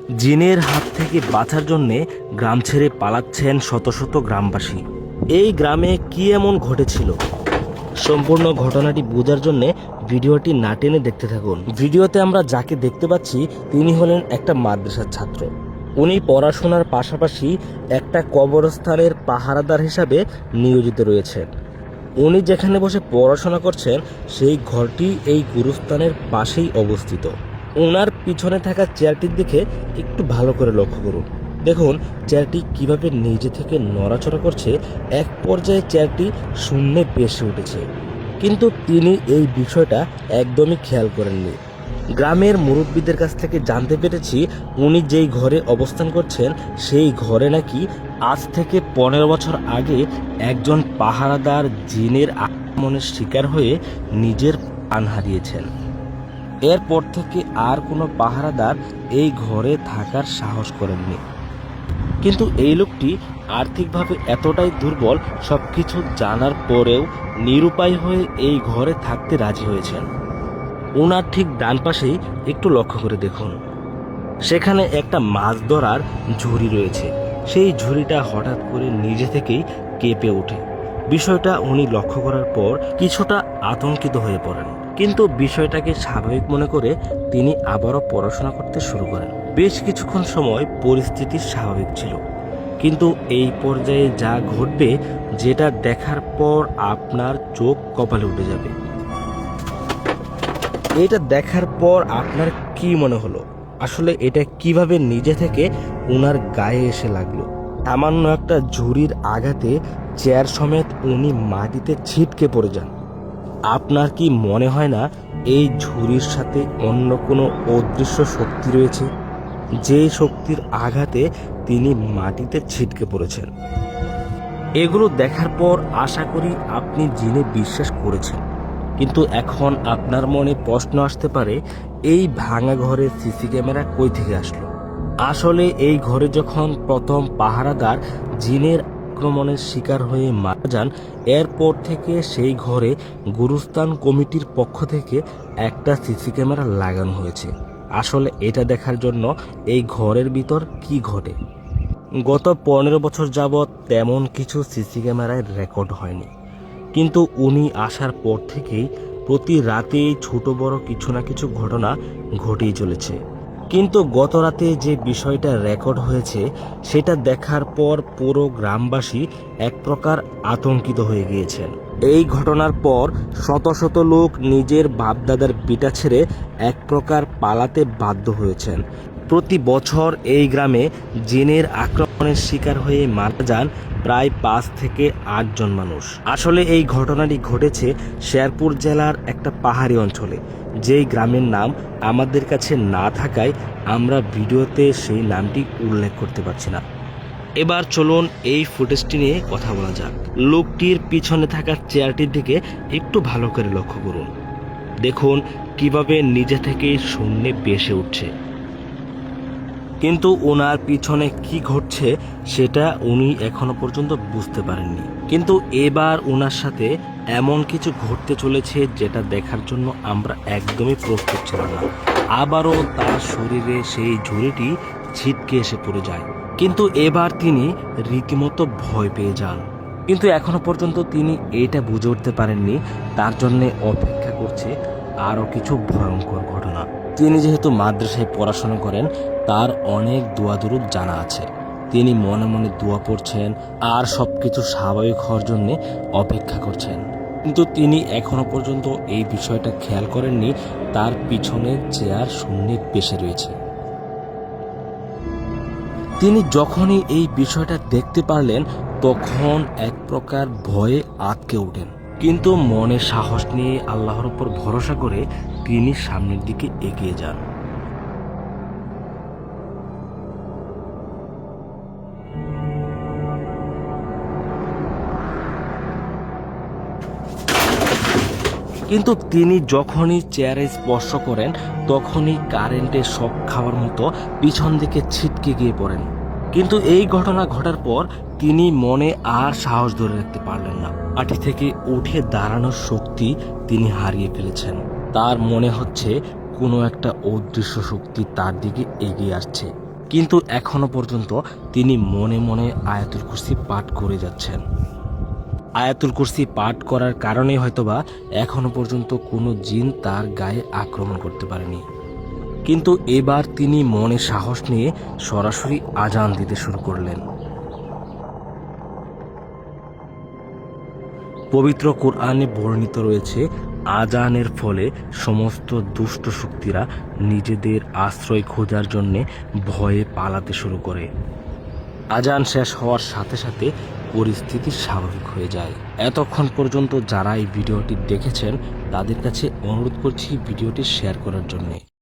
জিনের হাত থেকে বাঁচার জন্য গ্রাম ছেড়ে পালাচ্ছেন শত শত গ্রামবাসী। এই গ্রামে কি এমন ঘটেছিল, সম্পূর্ণ ঘটনাটি বোঝার জন্য ভিডিওটি না টেনে দেখতে থাকুন। ভিডিওতে আমরা যাকে দেখতে পাচ্ছি তিনি হলেন একটা মাদ্রাসার ছাত্র। উনি পড়াশোনার পাশাপাশি একটা কবরস্থানের পাহারাদার হিসাবে নিয়োজিত রয়েছেন। উনি যেখানে বসে পড়াশোনা করছেন সেই ঘরটি এই গুরুস্থানের পাশেই অবস্থিত। ওনার পিছনে থাকা চেয়ারটির দিকে একটু ভালো করে লক্ষ্য করুন। দেখুন চেয়ারটি কিভাবে নিজে থেকে নড়াচড়া করছে। এক পর্যায়ে চেয়ারটি শূন্যে ভেসে উঠেছে, কিন্তু তিনি এই বিষয়টা একদমই খেয়াল করেননি। গ্রামের মুরব্বীদের কাছ থেকে জানতে পেরেছি উনি যেই ঘরে অবস্থান করছেন সেই ঘরে নাকি আজ থেকে 15 বছর আগে একজন পাহারাদার জিনের আক্রমণের শিকার হয়ে নিজের প্রাণ হারিয়েছেন। এরপর থেকে আর কোনো পাহারাদার এই ঘরে থাকার সাহস করেননি। কিন্তু এই লোকটি আর্থিকভাবে এতটাই দুর্বল, সবকিছু জানার পরেও নিরুপায় হয়ে এই ঘরে থাকতে রাজি হয়েছেন। ওনার ঠিক ডান পাশেই একটু লক্ষ্য করে দেখুন, সেখানে একটা মাছ ধরার ঝুড়ি রয়েছে। সেই ঝুড়িটা হঠাৎ করে নিজে থেকেই কেঁপে ওঠে। বিষয়টা উনি লক্ষ্য করার পর কিছুটা আতঙ্কিত হয়ে পড়েন, কিন্তু বিষয়টাকে স্বাভাবিক মনে করে তিনি আবারও পড়াশোনা করতে শুরু করেন। বেশ কিছুক্ষণ সময় পরিস্থিতি স্বাভাবিক ছিল, কিন্তু এই পর্যায়ে যা ঘটবে যেটা দেখার পর আপনার চোখ কপালে উঠে যাবে। এটা দেখার পর আপনার কি মনে হলো? আসলে এটা কিভাবে নিজে থেকে ওনার গায়ে এসে লাগলো? সামান্য একটা ঝুড়ির আঘাতে চেয়ার সমেত উনি মাটিতে ছিটকে পড়ে যান। আপনার কি মনে হয় না এই ঝুড়ির সাথে অন্য কোনো অদৃশ্য শক্তি রয়েছে, যে শক্তির আঘাতে তিনি মাটিতে ছিটকে পড়েছেন? এগুলো দেখার পর আশা করি আপনি জিনে বিশ্বাস করেছেন, কিন্তু এখন আপনার মনে প্রশ্ন আসতে পারে এই ভাঙা ঘরে সিসি ক্যামেরা কই থেকে আসলো? আসলে এই ঘরে যখন প্রথম পাহারাদার জিনের আক্রমণের শিকার হয়ে মারা যান, এরপর থেকে সেই ঘরে গুরুস্থান কমিটির পক্ষ থেকে একটা সিসি ক্যামেরা লাগানো হয়েছে। আসলে এটা দেখার জন্য এই ঘরের ভিতর কি ঘটে। গত 15 বছর যাবৎ তেমন কিছু সিসি ক্যামেরায় রেকর্ড হয়নি, কিন্তু উনি আসার পর থেকেই প্রতি রাতেই ছোট বড় কিছু না কিছু ঘটনা ঘটেই চলেছে। কিন্তু গত রাতে যে বিষয়টা রেকর্ড হয়েছে সেটা দেখার পর পুরো গ্রামবাসী এক প্রকার আতঙ্কিত হয়ে গিয়েছেন। এই ঘটনার পর শত শত লোক নিজের বাপদাদার ভিটা ছেড়ে এক প্রকার পালাতে বাধ্য হয়েছেন। প্রতি বছর এই গ্রামে জিনের আক্রমণের শিকার হয়ে মারা যান প্রায় 5 থেকে 8 জন মানুষ। আসলে এই ঘটনাটি ঘটেছে শেরপুর জেলার একটা পাহাড়ি অঞ্চলে, যেই গ্রামের নাম আমাদের কাছে না থাকায় আমরা ভিডিওতে সেই নামটি উল্লেখ করতে পারছি না। এবার চলুন এই ফুটেজটি নিয়ে কথা বলা যাক। লোকটির পিছনে থাকা চেয়ারটির দিকে একটু ভালো করে লক্ষ্য করুন। দেখুন কিভাবে নিজে থেকেই শূন্যে ভেসে উঠছে, কিন্তু ওনার পিছনে কি ঘটছে সেটা উনি এখনো পর্যন্ত বুঝতে পারেননি। কিন্তু এবার ওনার সাথে এমন কিছু ঘটতে চলেছে যেটা দেখার জন্য আমরা একদমই প্রস্তুত ছিলাম না। আবারও তার শরীরে সেই ঝুড়িটি ছিটকে এসে পড়ে যায়, কিন্তু এবার তিনি রীতিমতো ভয় পেয়ে যান। কিন্তু এখনো পর্যন্ত তিনি এটা বুঝে উঠতে পারেননি, তার জন্য অপেক্ষা করছে আরও কিছু ভয়ঙ্কর ঘটনা। তিনি যেহেতু মাদ্রাসায় পড়াশোনা করেন, তার অনেক দোয়া দুরুদ জানা আছে। তিনি মনে মনে দোয়া পড়ছেন আর সবকিছু স্বাভাবিক হওয়ার জন্য অপেক্ষা করছেন, কিন্তু তিনি এখনো পর্যন্ত এই বিষয়টা খেয়াল করেননি তার পিছনে চেয়ার শূন্যে ভেসে রয়েছে। তিনি যখনই এই বিষয়টা দেখতে পারলেন তখন এক প্রকার ভয়ে আঁতকে ওঠেন, কিন্তু মনে সাহস নিয়ে আল্লাহর উপর ভরসা করে তিনি সামনের দিকে এগিয়ে যান। কিন্তু তিনি যখনই চেয়ারে স্পর্শ করেন তখনই কারেন্টের শক খাওয়ার মতো পিছন দিকে ছিটকে গিয়ে পড়েন। কিন্তু এই ঘটনা ঘটার পর তিনি মনে আর সাহস ধরে রাখতে পারলেন না। মাটি থেকে উঠে দাঁড়ানোর শক্তি তিনি হারিয়ে ফেলেছেন। তার মনে হচ্ছে কোনো একটা অদৃশ্য শক্তি তার দিকে এগিয়ে আসছে। কিন্তু এখনো পর্যন্ত তিনি মনে মনে আয়াতুল কুরসি পাঠ করে যাচ্ছেন। আয়াতুল কুরসি পাঠ করার কারণে হয়তোবা এখনো পর্যন্ত কোনো জিন তার গায়ে আক্রমণ করতে পারেনি। কিন্তু এবার তিনি মনে সাহস নিয়ে সরাসরি আজান দিতে শুরু করলেন। পবিত্র কোরআনে বর্ণিত রয়েছে, আজানের ফলে সমস্ত দুষ্ট শক্তিরা নিজেদের আশ্রয় খোঁজার জন্যে ভয়ে পালাতে শুরু করে। আজান শেষ হওয়ার সাথে সাথে পরিস্থিতি স্বাভাবিক হয়ে যায়। এতক্ষণ পর্যন্ত যারা এই ভিডিওটি দেখেছেন তাদের কাছে অনুরোধ করছি ভিডিওটি শেয়ার করার জন্যে।